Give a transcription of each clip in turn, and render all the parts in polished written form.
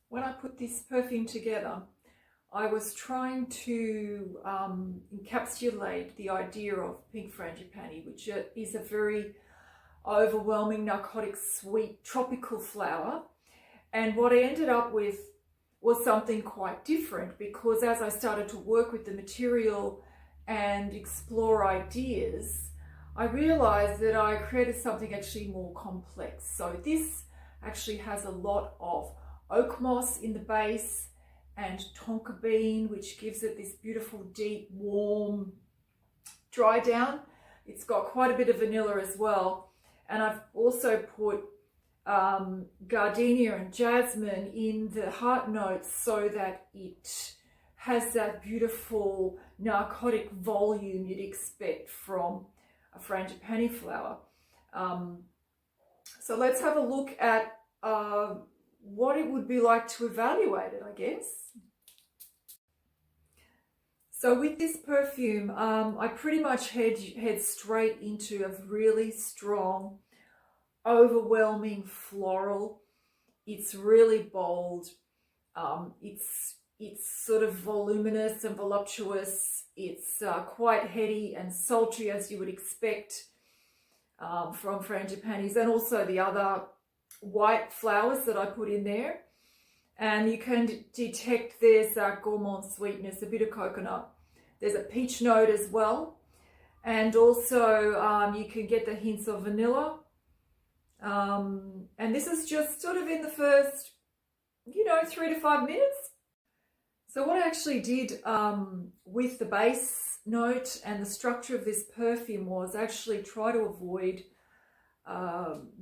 when I put this perfume together, I was trying to encapsulate the idea of pink frangipani, which is a very overwhelming, narcotic, sweet, tropical flower. And what I ended up with was something quite different, because as I started to work with the material and explore ideas, I realized that I created something actually more complex. So this actually has a lot of oak moss in the base and tonka bean, which gives it this beautiful, deep, warm dry down. It's got quite a bit of vanilla as well. And I've also put gardenia and jasmine in the heart notes so that it has that beautiful narcotic volume you'd expect from a frangipani flower. So let's have a look at what it would be like to evaluate it, I guess. So with this perfume, I pretty much head straight into a really strong, overwhelming floral. It's really bold. It's sort of voluminous and voluptuous. It's quite heady and sultry, as you would expect from frangipanis, and also the other white flowers that I put in there. And you can detect there's gourmand sweetness, a bit of coconut. There's a peach note as well. And also you can get the hints of vanilla. And this is just sort of in the first, 3 to 5 minutes. So what I actually did with the base note and the structure of this perfume was actually try to avoid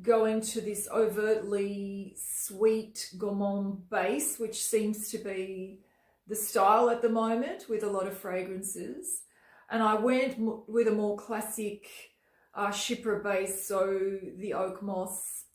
going to this overtly sweet gourmand base, which seems to be the style at the moment with a lot of fragrances. And I went with a more classic Chypre base, so the oak moss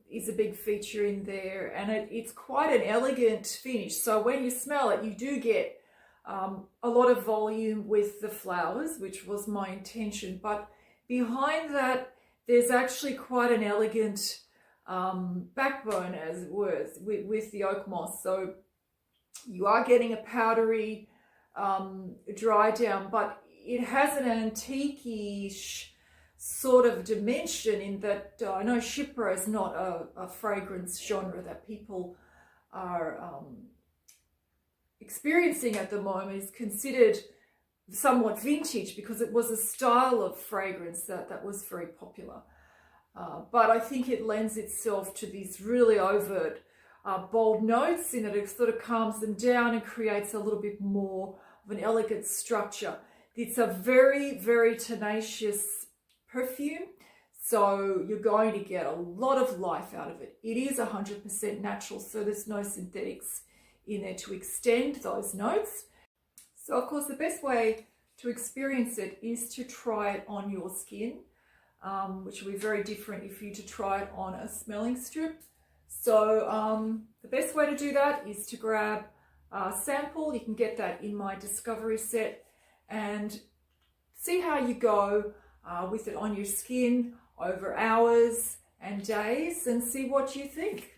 is a big feature in there, and it's quite an elegant finish. So when you smell it, you do get a lot of volume with the flowers, which was my intention. But behind that, there's actually quite an elegant backbone, as it were, with the oak moss. So you are getting a powdery dry down, but it has an antique-ish sort of dimension in that I know Chypre is not a fragrance genre that people are experiencing at the moment. It's considered somewhat vintage because it was a style of fragrance that was very popular. But I think it lends itself to these really overt, bold notes in that it sort of calms them down and creates a little bit more of an elegant structure. It's a very, very tenacious perfume, so you're going to get a lot of life out of it. It is 100% natural, so there's no synthetics in there to extend those notes. So of course the best way to experience it is to try it on your skin, which will be very different if you to try it on a smelling strip. So the best way to do that is to grab a sample. You can get that in my discovery set, and see how you go with it on your skin over hours and days, and see what you think.